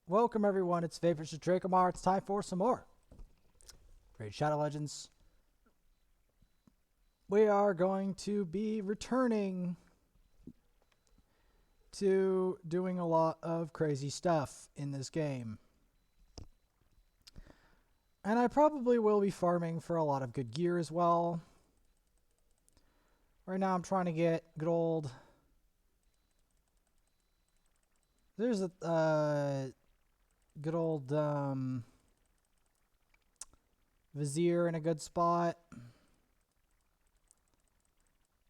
Welcome everyone, it's Vapors to Dracomar. It's time for some more great Shadow Legends. We are going to be returning to doing a lot of crazy stuff in this game. And I probably will be farming for a lot of good gear as well. Right now I'm trying to get good old... There's a good old Vizier in a good spot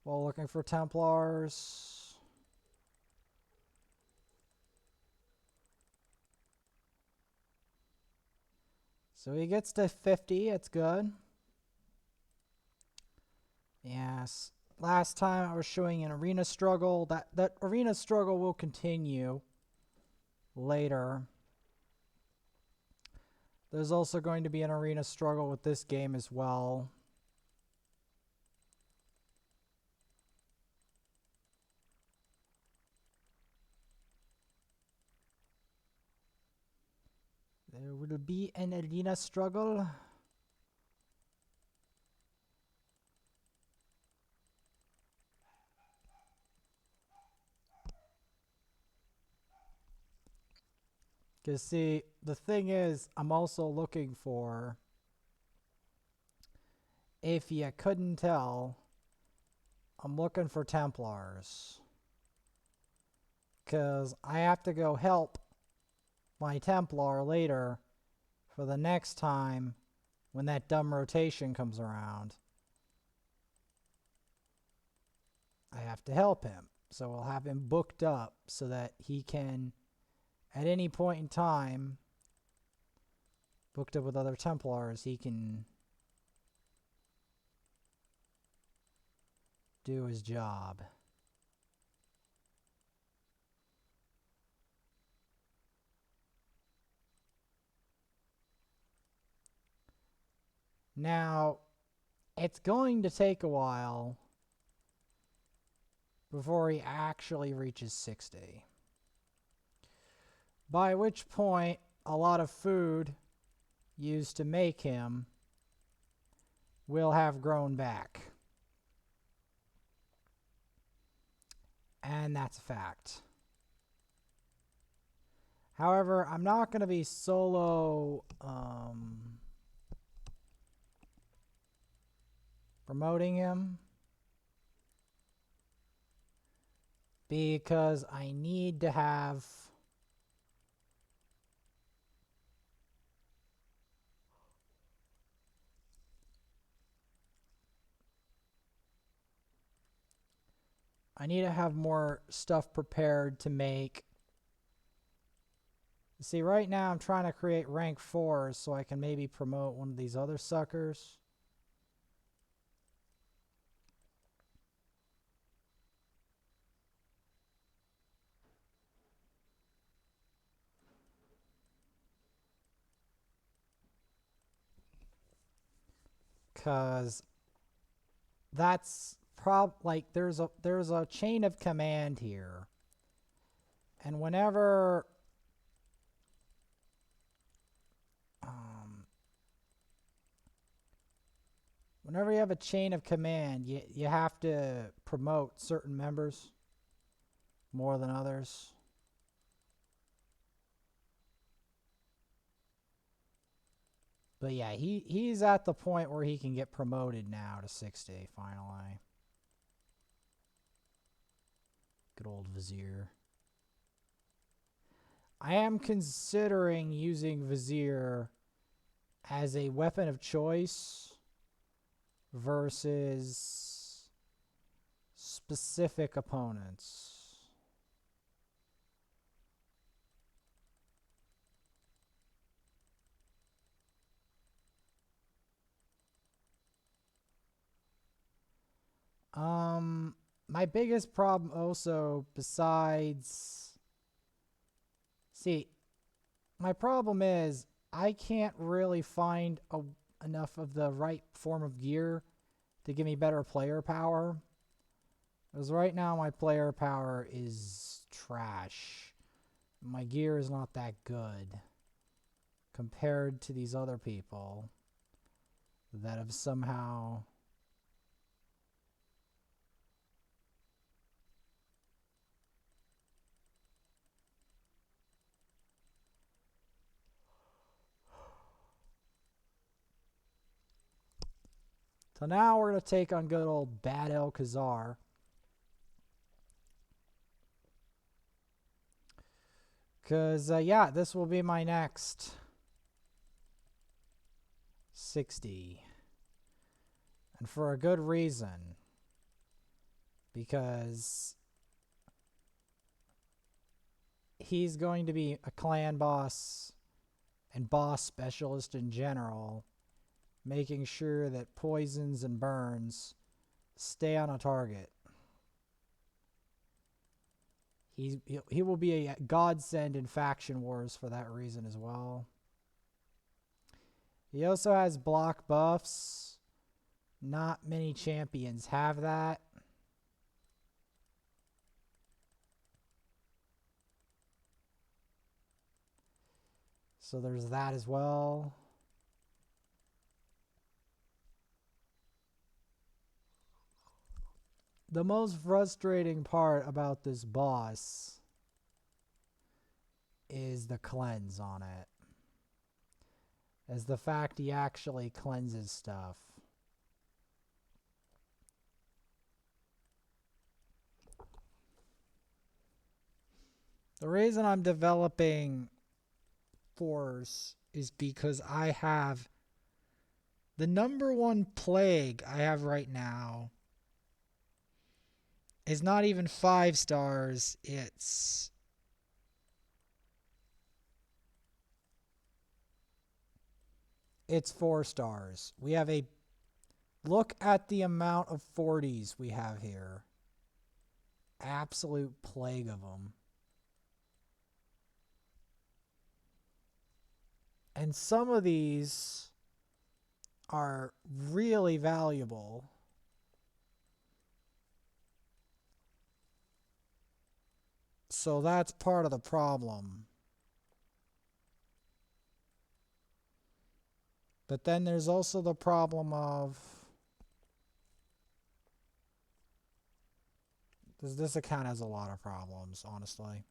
while looking for Templars. So he gets to 50, it's good. Yes, last time I was showing an arena struggle. That arena struggle will continue later. There's also going to be an arena struggle with this game as well. There will be an arena struggle. Because see, the thing is, I'm also looking for, if you couldn't tell, I'm looking for Templars. Because I have to go help my Templar later for the next time when that dumb rotation comes around. I have to help him. So I'll have him booked up so that he can, at any point in time, booked up with other Templars, he can do his job. Now, it's going to take a while before he actually reaches 60. By which point, a lot of food used to make him will have grown back. And that's a fact. However, I'm not going to be solo promoting him because I need to have more stuff prepared to make. See, right now I'm trying to create rank 4s so I can maybe promote one of these other suckers. Cause that's like there's a chain of command here. And whenever whenever you have a chain of command, you have to promote certain members more than others. But yeah, he's at the point where he can get promoted now to 60 finally. Good old Vizier. I am considering using Vizier as a weapon of choice versus specific opponents. My biggest problem also, besides... See, my problem is I can't really find enough of the right form of gear to give me better player power. Because right now my player power is trash. My gear is not that good compared to these other people that have somehow... So now we're going to take on good old Bad El Khazar. Because, yeah, this will be my next 60. And for a good reason. Because he's going to be a clan boss and boss specialist in general, making sure that poisons and burns stay on a target. He will be a godsend in faction wars for that reason as well. He also has block buffs. Not many champions have that. So there's that as well. The most frustrating part about this boss is the cleanse on it. Is the fact he actually cleanses stuff. The reason I'm developing Force is because I have the number one plague I have right now is not even 5 stars, it's It's 4 stars. We have a... Look at the amount of 40s we have here. Absolute plague of them. And some of these are really valuable. So that's part of the problem. But then there's also the problem of... This account has a lot of problems, honestly.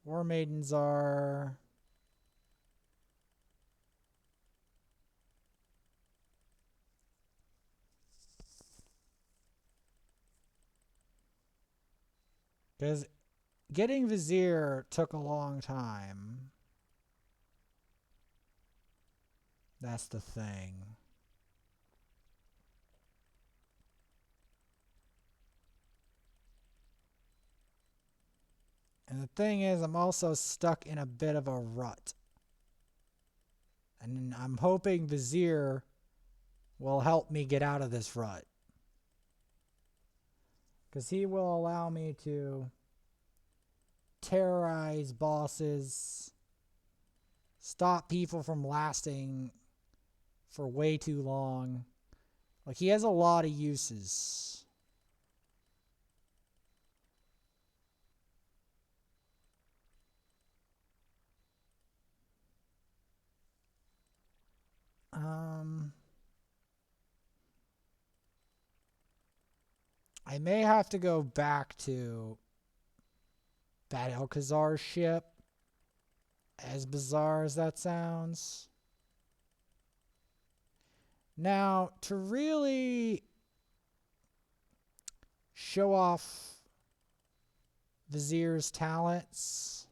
War Maidens are... Because getting Vizier took a long time. That's the thing. And the thing is, I'm also stuck in a bit of a rut. And I'm hoping Vizier will help me get out of this rut. Because he will allow me to terrorize bosses, stop people from lasting for way too long. Like, he has a lot of uses. I may have to go back to Bad El Khazar's ship, as bizarre as that sounds. Now, to really show off Vizier's talents,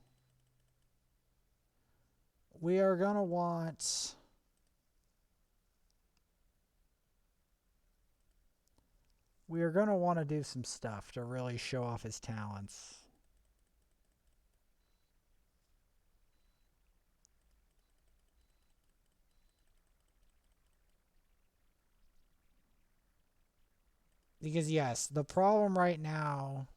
we are going to want... We are going to want to do some stuff to really show off his talents. Because yes, the problem right now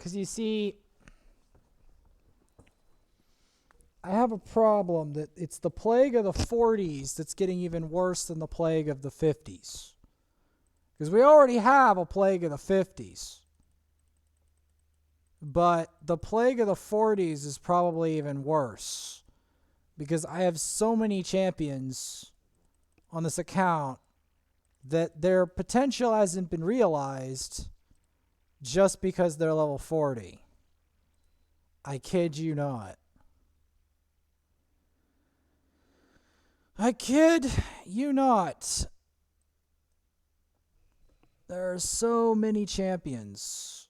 Because you see, I have a problem that it's the plague of the 40s that's getting even worse than the plague of the 50s. Because we already have a plague of the 50s. But the plague of the 40s is probably even worse. Because I have so many champions on this account that their potential hasn't been realized just because they're level 40. I kid you not. I kid you not. There are so many champions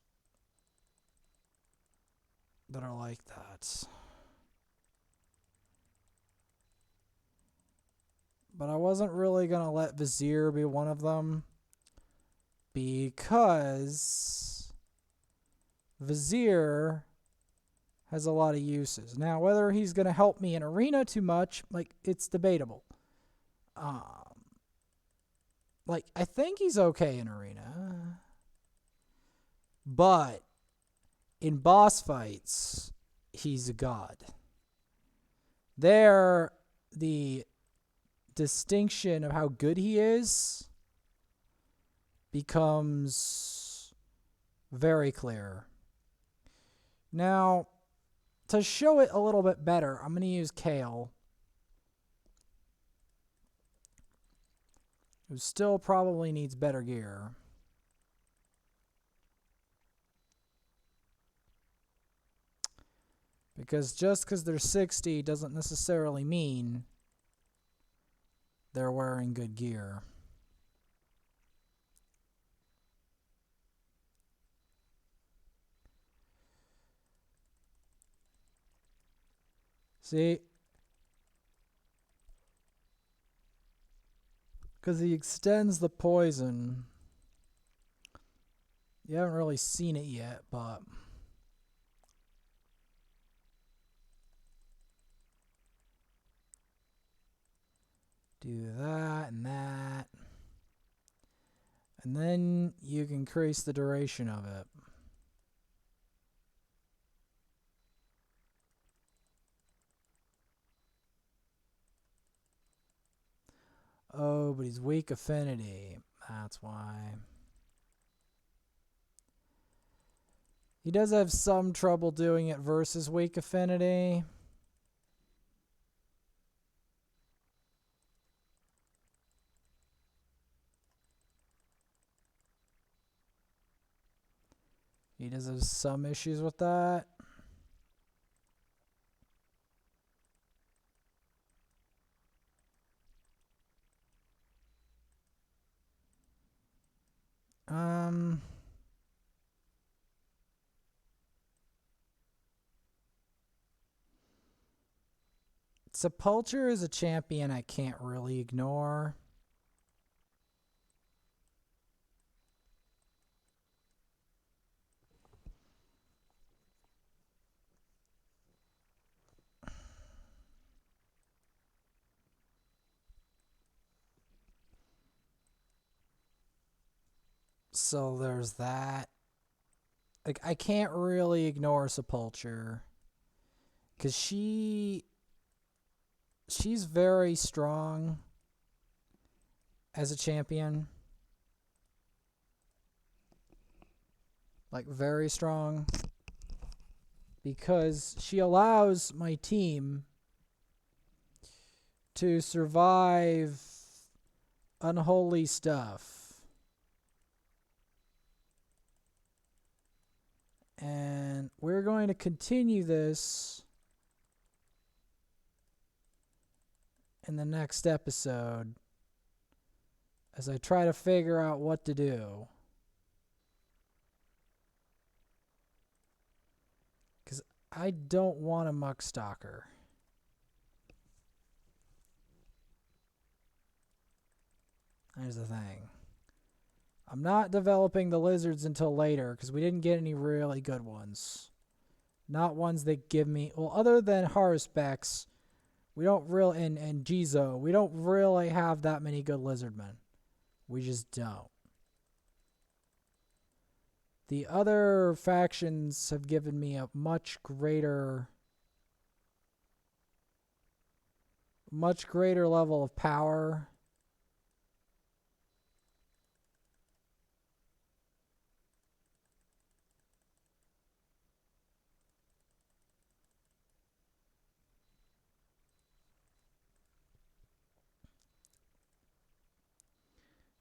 that are like that. But I wasn't really going to let Vizier be one of them because Vizier has a lot of uses. Now, whether he's going to help me in Arena too much, like, it's debatable. Like, I think he's okay in Arena. But in boss fights, he's a god. There, the distinction of how good he is becomes very clear. Now, to show it a little bit better, I'm going to use Kale, who still probably needs better gear. Because just because they're 60 doesn't necessarily mean they're wearing good gear. See? Because he extends the poison. You haven't really seen it yet, but do that and that. And then you can increase the duration of it. Oh, but he's weak affinity. That's why. He does have some trouble doing it versus weak affinity. He does have some issues with that. Sepulcher is a champion I can't really ignore. So there's that. Like, I can't really ignore Sepulcher because she's very strong as a champion. Like, very strong. Because she allows my team to survive unholy stuff. And we're going to continue this in the next episode as I try to figure out what to do. Because I don't want a muck stalker. There's the thing. I'm not developing the lizards until later because we didn't get any really good ones. Not ones that give me... Well, other than Haruspex, we don't really... And Jizo, we don't really have that many good lizardmen. We just don't. The other factions have given me a much greater level of power.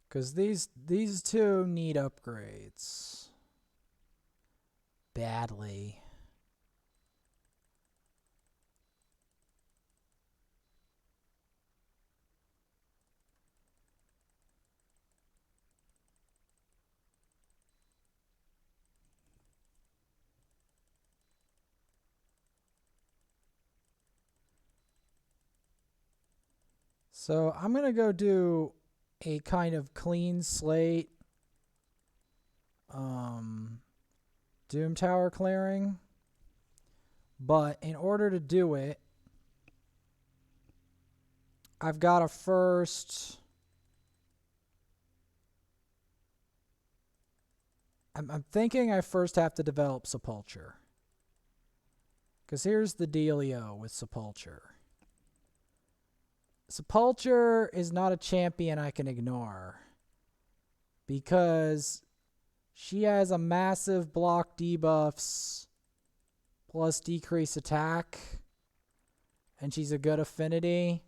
Because these two need upgrades badly. So I'm going to go do a kind of clean slate Doom Tower clearing. But in order to do it, I've got to first... I'm thinking I first have to develop Sepulcher. Because here's the dealio with Sepulcher. Sepulcher is not a champion I can ignore. Because she has a massive block debuffs plus decrease attack. And she's a good affinity.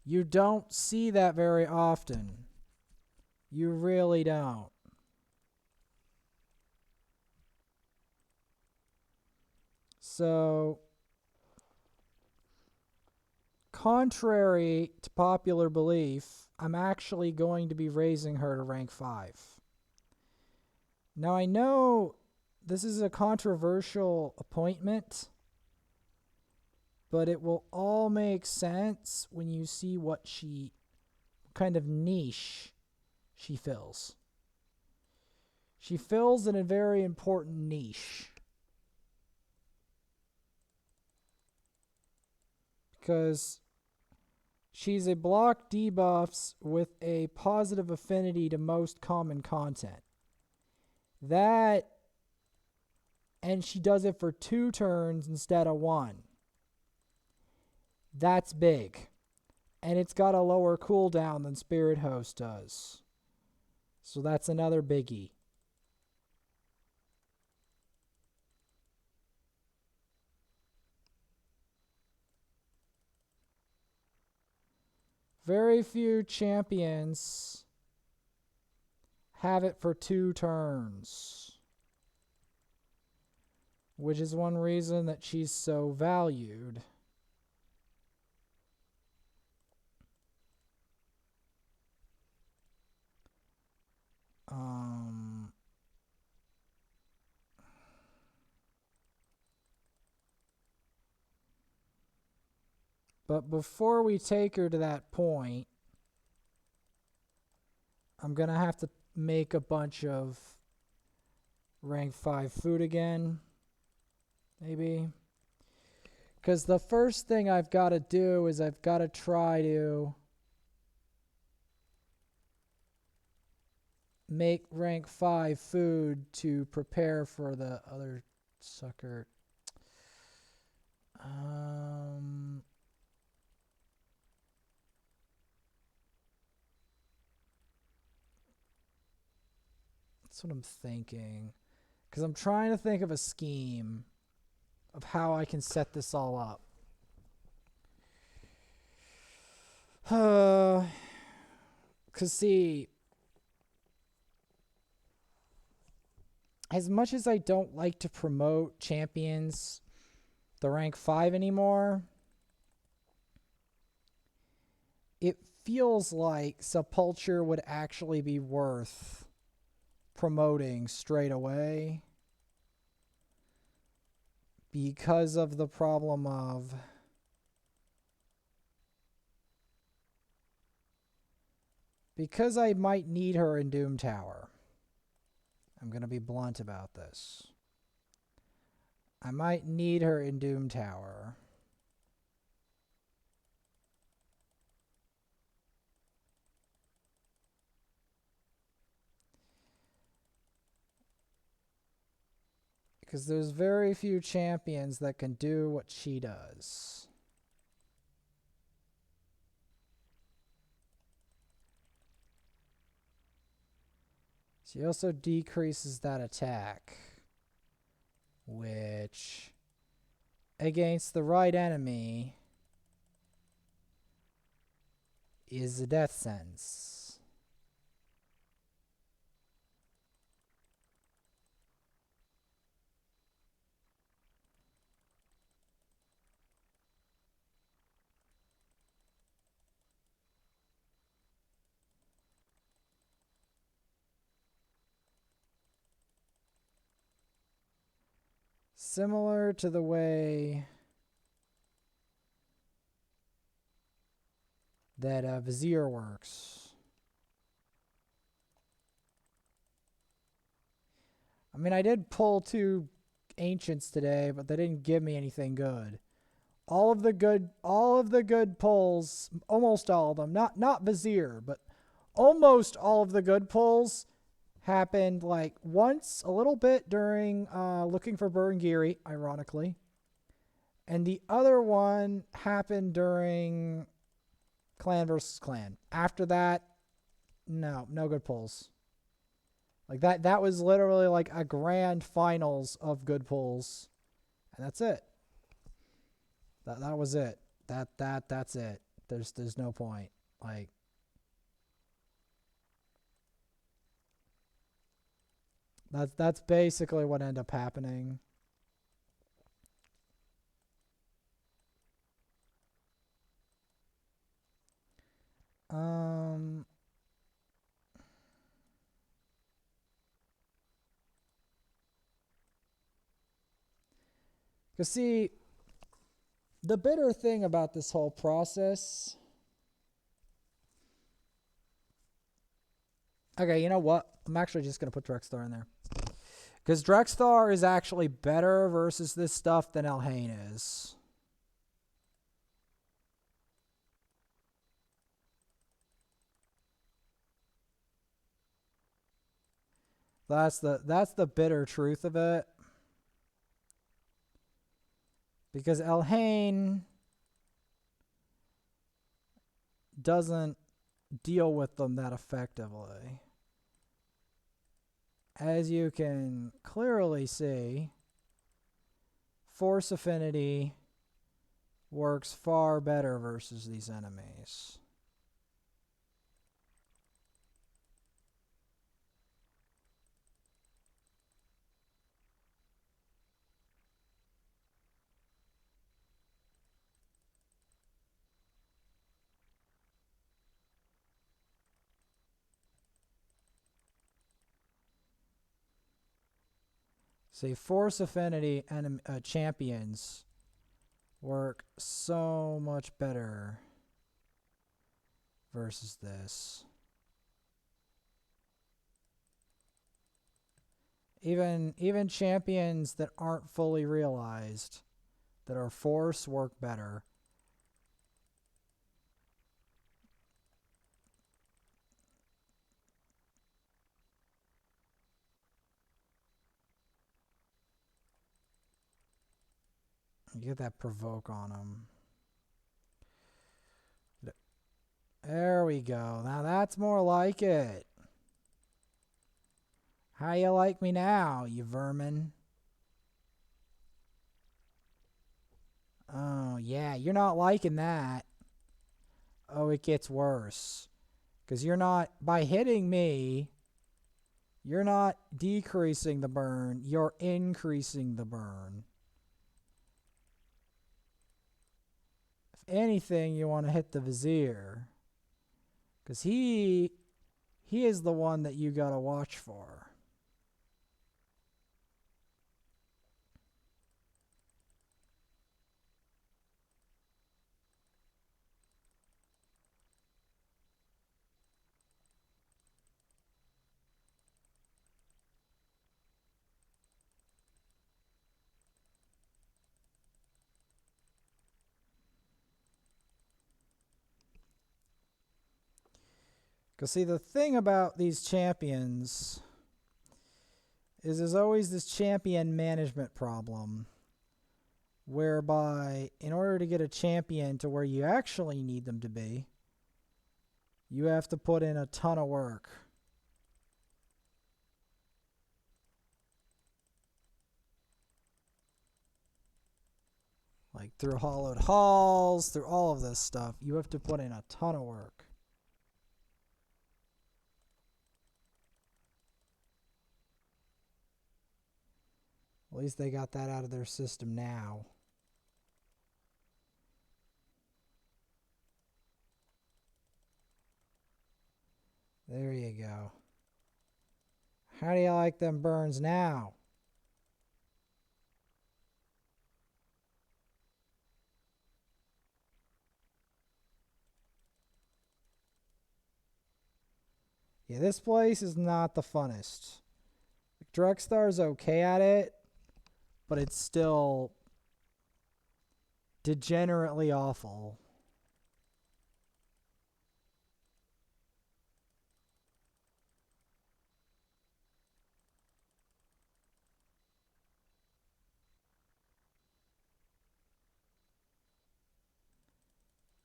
You don't see that very often. You really don't. So, contrary to popular belief, I'm actually going to be raising her to rank 5. Now, I know this is a controversial appointment, but it will all make sense when you see what kind of niche she fills. She fills in a very important niche. Because she's a block debuffs with a positive affinity to most common content. That, and she does it for 2 turns instead of 1. That's big. And it's got a lower cooldown than Spirit Host does. So that's another biggie. Very few champions have it for 2 turns. Which is one reason that she's so valued. But before we take her to that point, I'm going to have to make a bunch of rank 5 food again. Maybe. Because the first thing I've got to do is I've got to try to make rank 5 food to prepare for the other sucker. That's what I'm thinking. Because I'm trying to think of a scheme of how I can set this all up. Because see, as much as I don't like to promote champions the rank 5 anymore, it feels like Sepulcher would actually be worth promoting straight away because of the problem of because I might need her in Doom Tower. I'm going to be blunt about this. I might need her in Doom Tower. Because there's very few champions that can do what she does. She also decreases that attack, which against the right enemy is a death sentence. Similar to the way that Vizier works. I mean, I did pull 2 ancients today, but they didn't give me anything good. All of the good pulls, almost all of them, not Vizier, but almost all of the good pulls happened like once a little bit during looking for Burngiri, ironically. And the other one happened during clan versus clan. After that, no good pulls. Like that was literally like a grand finals of good pulls. And that's it. That was it. That's it. There's no point. Like that's basically what ended up happening. Cause see, the bitter thing about this whole process. Okay, you know what? I'm actually just gonna put Drexthar in there. Because Drexthar is actually better versus this stuff than Elhain is. That's the bitter truth of it. Because Elhain doesn't deal with them that effectively. As you can clearly see, Force Affinity works far better versus these enemies. See, Force Affinity and champions work so much better versus this. Even champions that aren't fully realized, that are Force, work better. You get that provoke on them. There we go. Now that's more like it. How you like me now, you vermin? Oh, yeah, you're not liking that. Oh, it gets worse. Because you're not, by hitting me, you're not decreasing the burn, you're increasing the burn. If anything, you want to hit the Vizier. Because he is the one that you got to watch for. Because see, the thing about these champions is there's always this champion management problem whereby in order to get a champion to where you actually need them to be, you have to put in a ton of work. Like through hollowed halls, through all of this stuff, you have to put in a ton of work. At least they got that out of their system now. There you go. How do you like them burns now? Yeah, this place is not the funnest. Drexstar's okay at it, but it's still degenerately awful.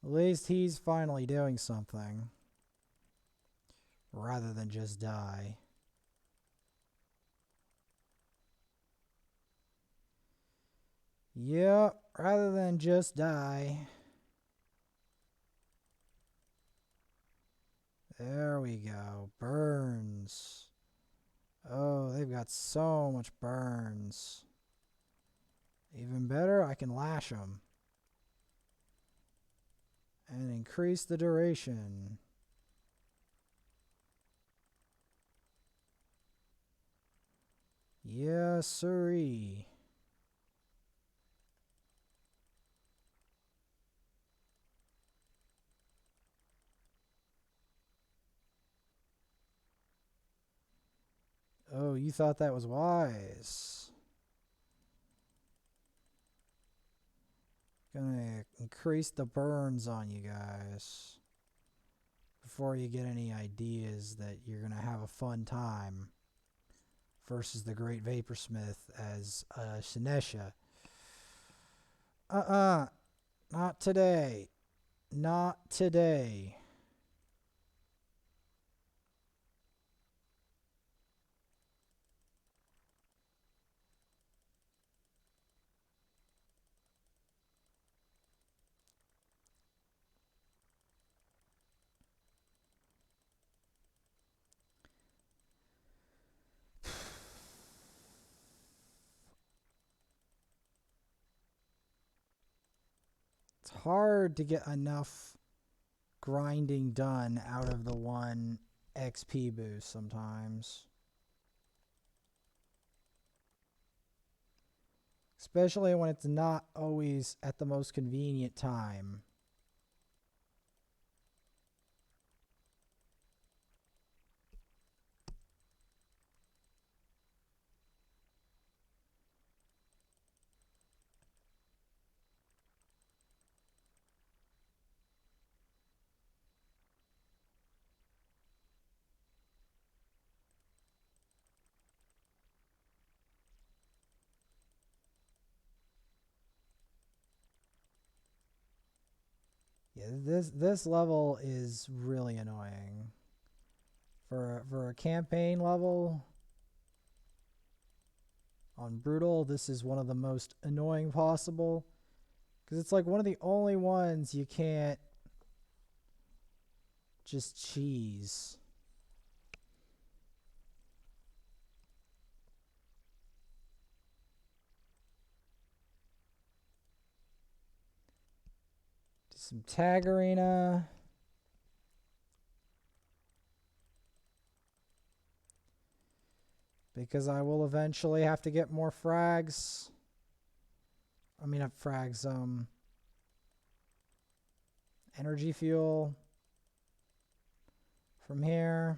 At least he's finally doing something. Rather than just die. Yep, rather than just die. There we go. Burns. Oh, they've got so much burns. Even better, I can lash them. And increase the duration. Yes, sirree. Oh, you thought that was wise. Gonna increase the burns on you guys before you get any ideas that you're gonna have a fun time versus the Great Vaporsmith as Sinesha. Not today. Not today. It's hard to get enough grinding done out of the one XP boost sometimes. Especially when it's not always at the most convenient time. Yeah, this level is really annoying. For a campaign level on Brutal, this is one of the most annoying possible. Because it's like one of the only ones you can't just cheese. Do some tag arena. Because I will eventually have to get more frags. I mean, not frags, energy fuel from here.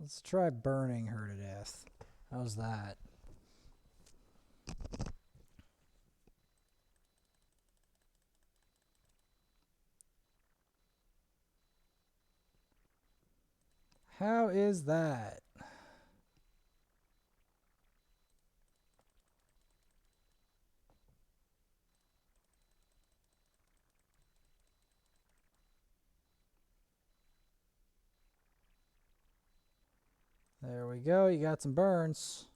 Let's try burning her to death. How's that? How is that? There we go. You got some burns.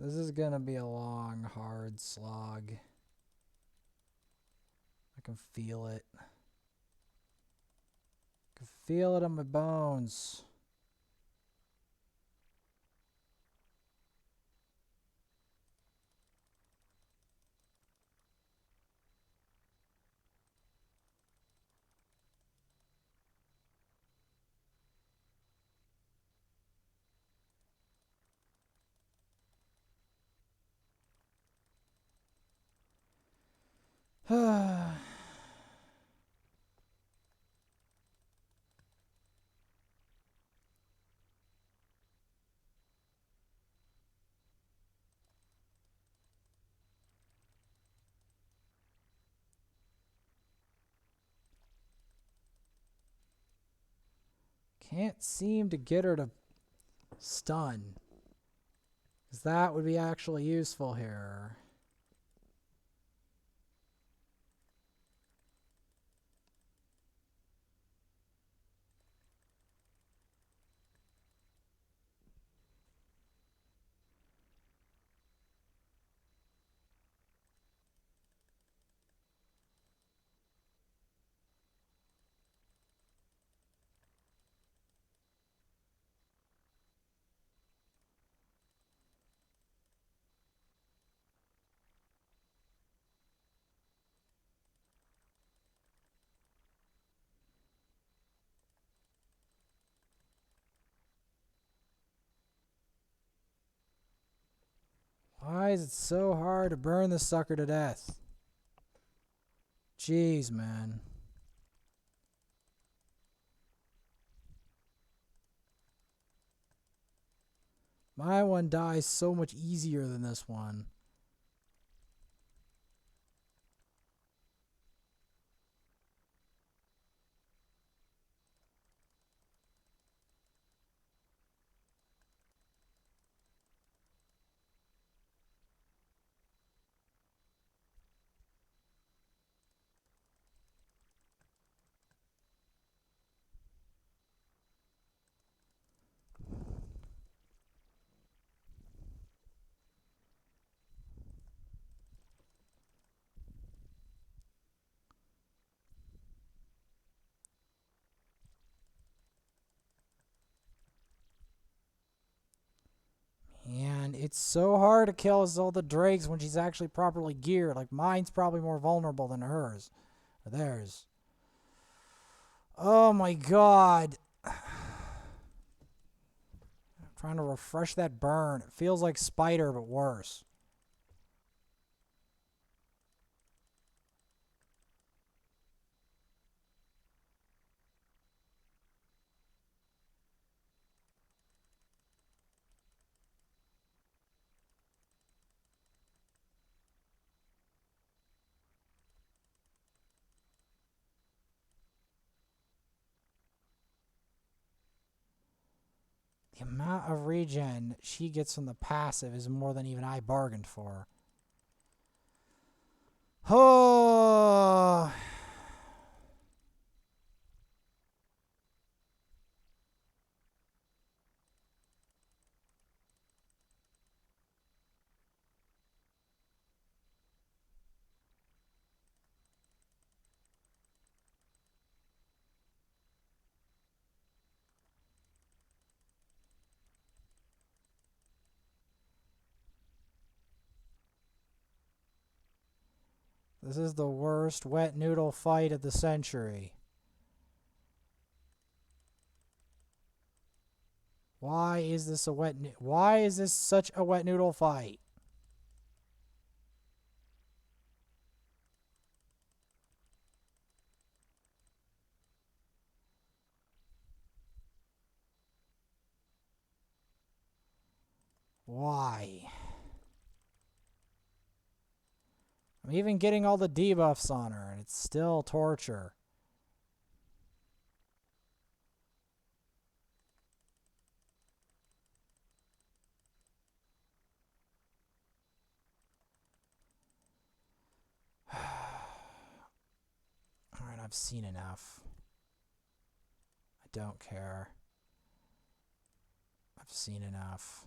This is gonna be a long, hard slog. I can feel it. I can feel it in my bones. Can't seem to get her to stun. Because that would be actually useful here. Why is it so hard to burn this sucker to death? Jeez, man. My one dies so much easier than this one. And it's so hard to kill Zelda Drakes when she's actually properly geared. Like, mine's probably more vulnerable than hers. Or theirs. Oh my god. I'm trying to refresh that burn. It feels like Spider, but worse. The amount of regen she gets from the passive is more than even I bargained for. Oh. This is the worst wet noodle fight of the century. Why is this a why is this such a wet noodle fight? Why? I'm even getting all the debuffs on her, and it's still torture. Alright, I've seen enough. I don't care. I've seen enough.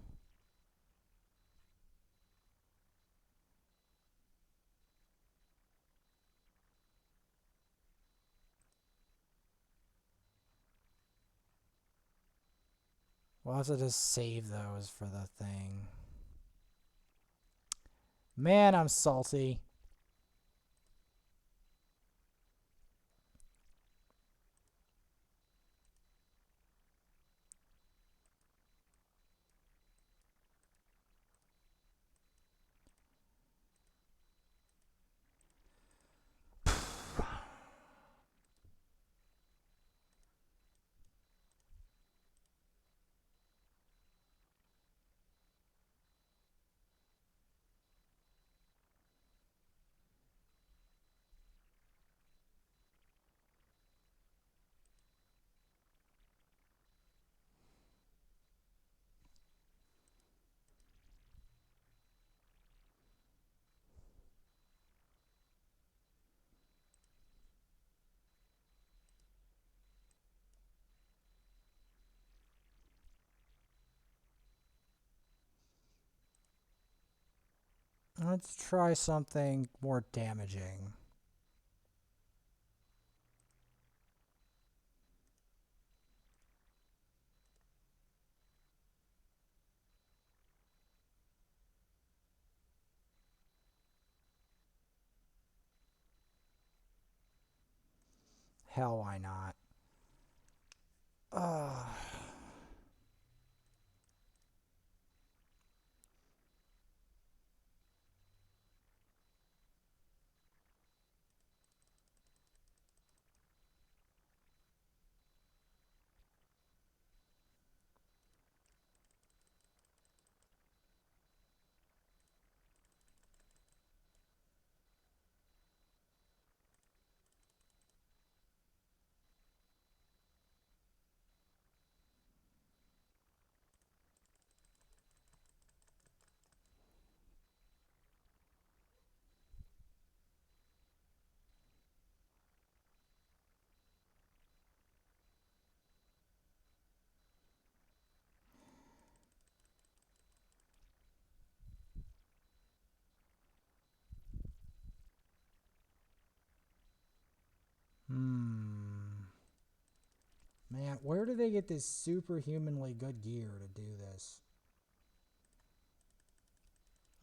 We'll have to just save those for the thing. Man, I'm salty. Let's try something more damaging. Hell, why not? Ugh. Man, where do they get this superhumanly good gear to do this?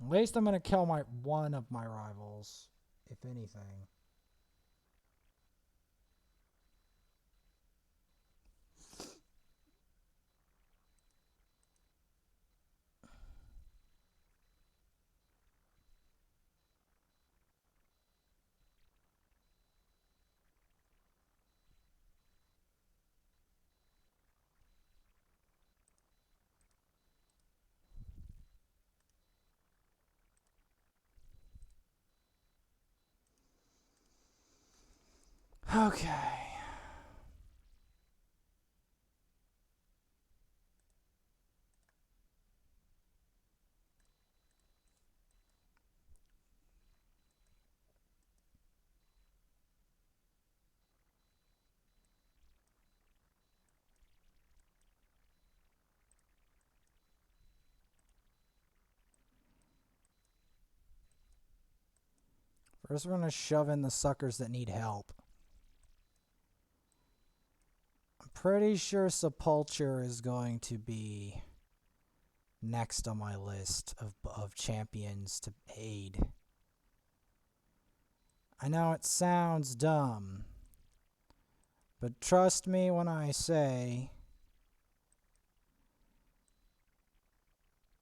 At least I'm gonna kill one of my rivals, if anything. Okay. First, we're gonna shove in the suckers that need help. I'm pretty sure Sepulcher is going to be next on my list of champions to aid. I know it sounds dumb, but trust me when I say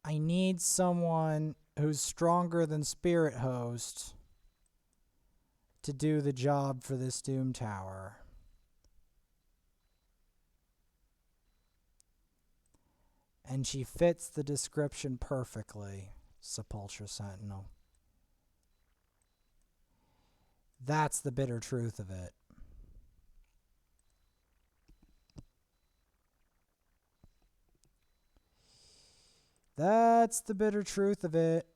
I need someone who's stronger than Spirit Host to do the job for this Doom Tower. And she fits the description perfectly, Sepulcher Sentinel. That's the bitter truth of it. That's the bitter truth of it.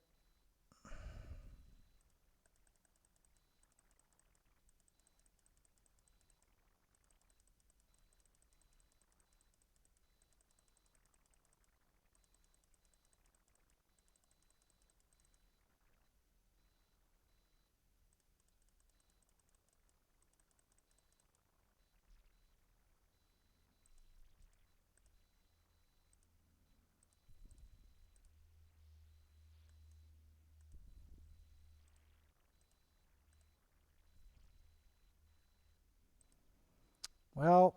Well,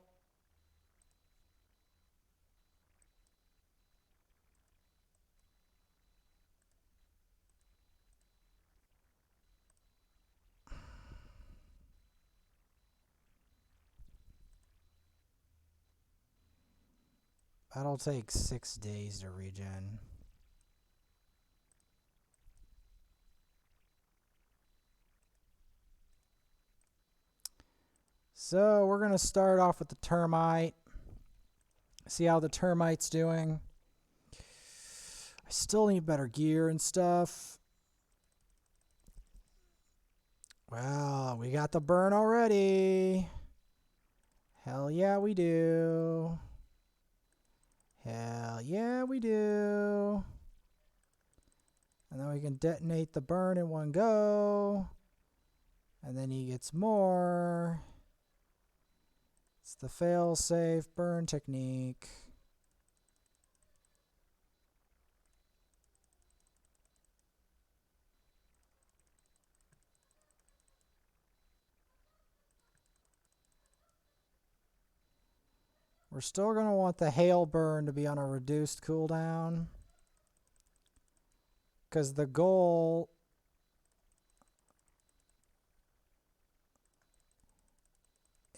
that'll take 6 days to regen. So we're going to start off with the termite. See how the termite's doing. I still need better gear and stuff. Well, we got the burn already. Hell yeah, we do. Hell yeah, we do. And then we can detonate the burn in one go. And then he gets more. It's the fail-safe burn technique. We're still going to want the hail burn to be on a reduced cooldown, because the goal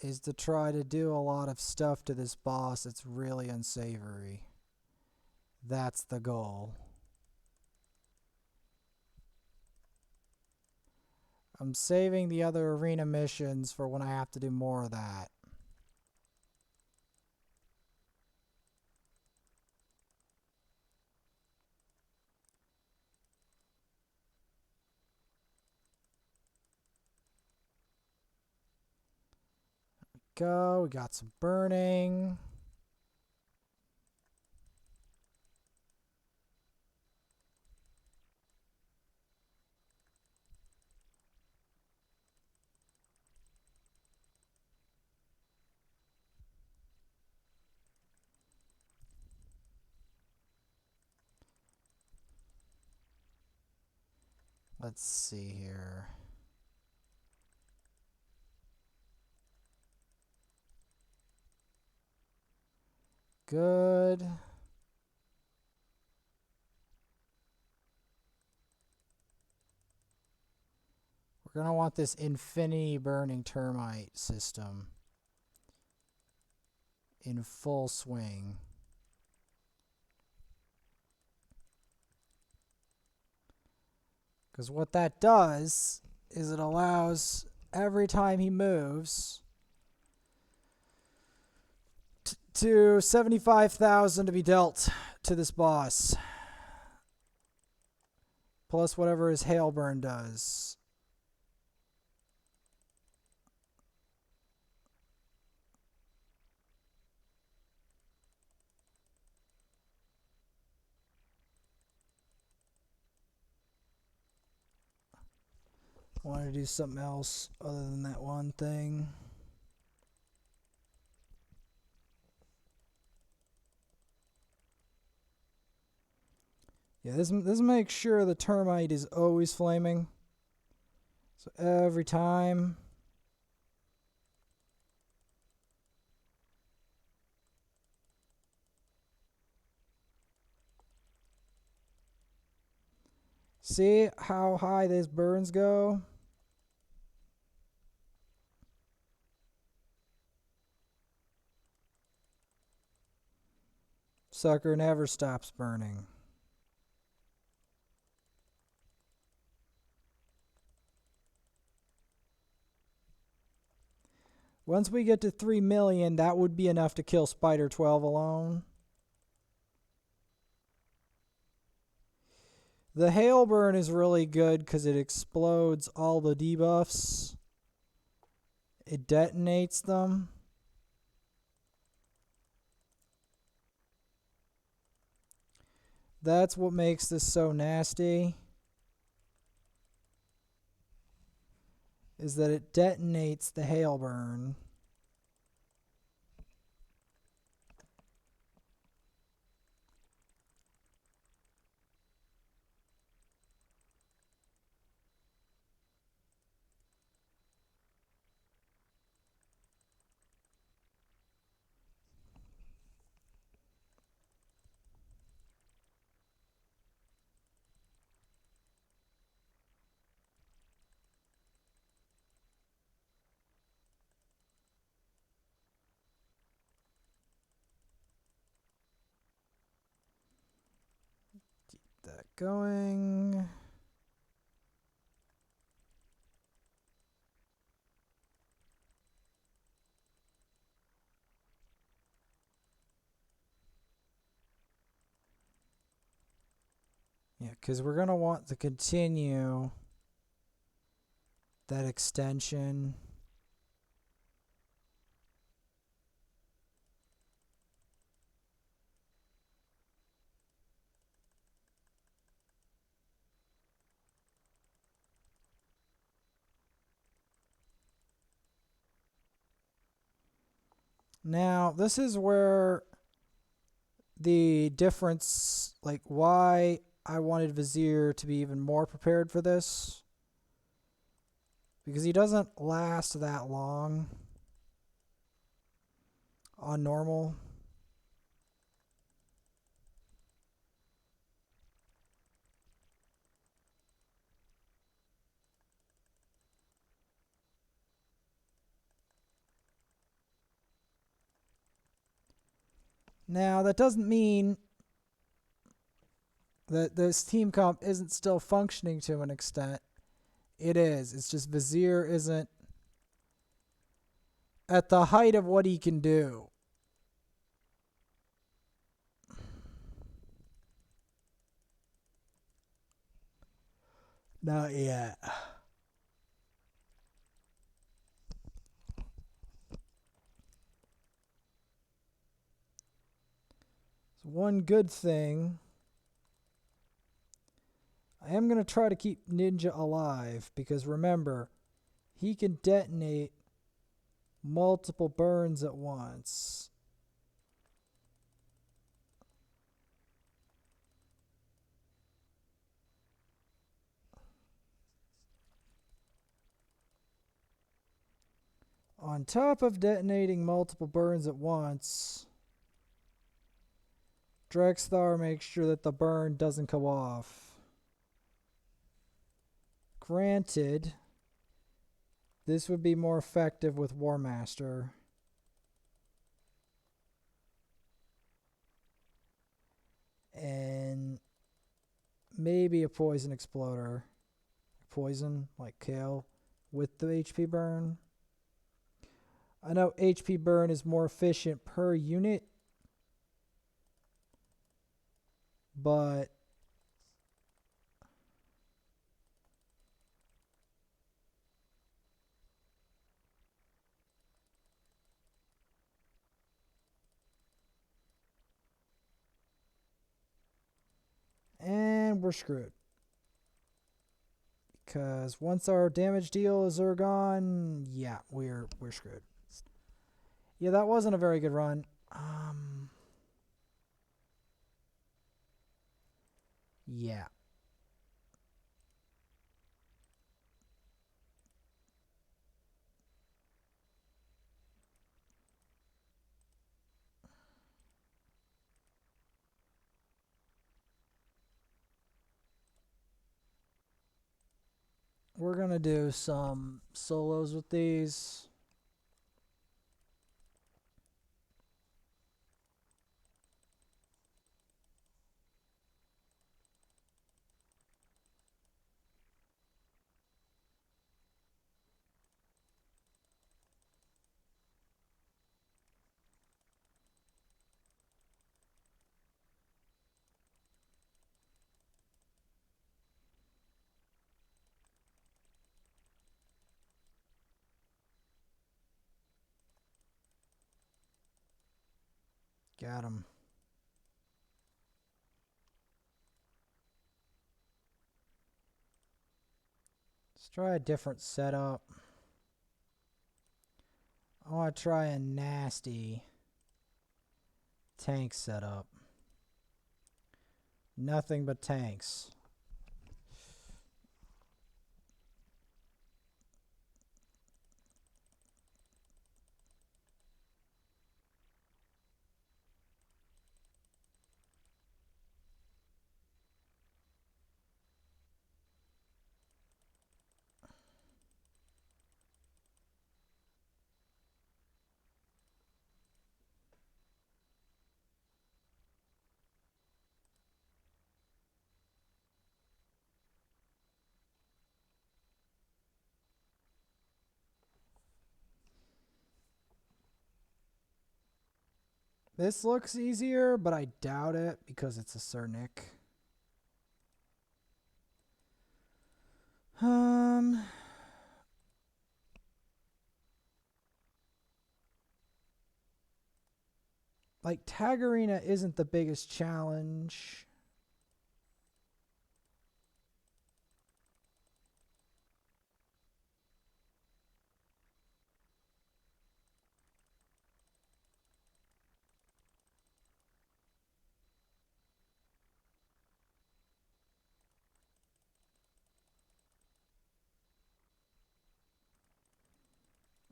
is to try to do a lot of stuff to this boss that's really unsavory. That's the goal. I'm saving the other arena missions for when I have to do more of that. Go, we got some burning. Let's see here. Good. We're going to want this infinity burning termite system in full swing. Because what that does is it allows every time he moves to 75,000 to be dealt to this boss. Plus whatever his hail burn does. I wanted to do something else other than that one thing. Yeah, this makes sure the termite is always flaming. So every time. See how high these burns go? Sucker never stops burning. Once we get to 3 million, that would be enough to kill Spider 12 alone. The hail burn is really good because it explodes all the debuffs. It detonates them. That's what makes this so nasty. Is that it detonates the hail burn. Keep that going. Yeah, because we're going to want to continue that extension. Now, this is where the difference, like why I wanted Vizier to be even more prepared for this. Because he doesn't last that long on normal. Now, that doesn't mean that this team comp isn't still functioning to an extent. It is. It's just Vizier isn't at the height of what he can do. Not yet. So one good thing, I am going to try to keep Ninja alive because remember, he can detonate multiple burns at once. On top of detonating multiple burns at once, Drexthar makes sure that the burn doesn't go off. Granted, this would be more effective with War Master. And maybe a Poison Exploder. Poison, like Kale, with the HP burn. I know HP burn is more efficient per unit, but and we're screwed. Because once our damage dealers are gone, yeah, we're screwed. Yeah, that wasn't a very good run. Yeah. we're going to do some solos with these. Got him. Let's try a different setup. I want to try a nasty tank setup. Nothing but tanks. This looks easier, but I doubt it because it's a Cernic. Like, Tag Arena isn't the biggest challenge.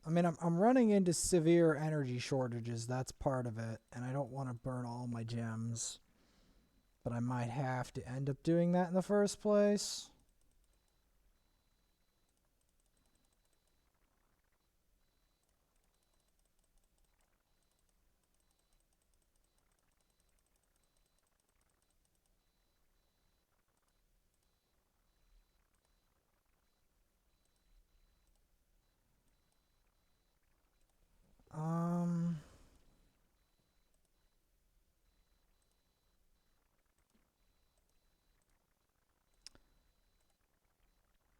I mean, I'm running into severe energy shortages. That's part of it. And I don't want to burn all my gems. But I might have to end up doing that in the first place.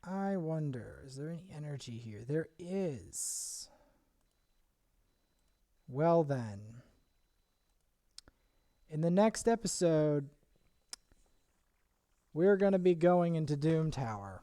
I wonder, is there any energy here? There is. Well then. In the next episode, we're going to be going into Doom Tower.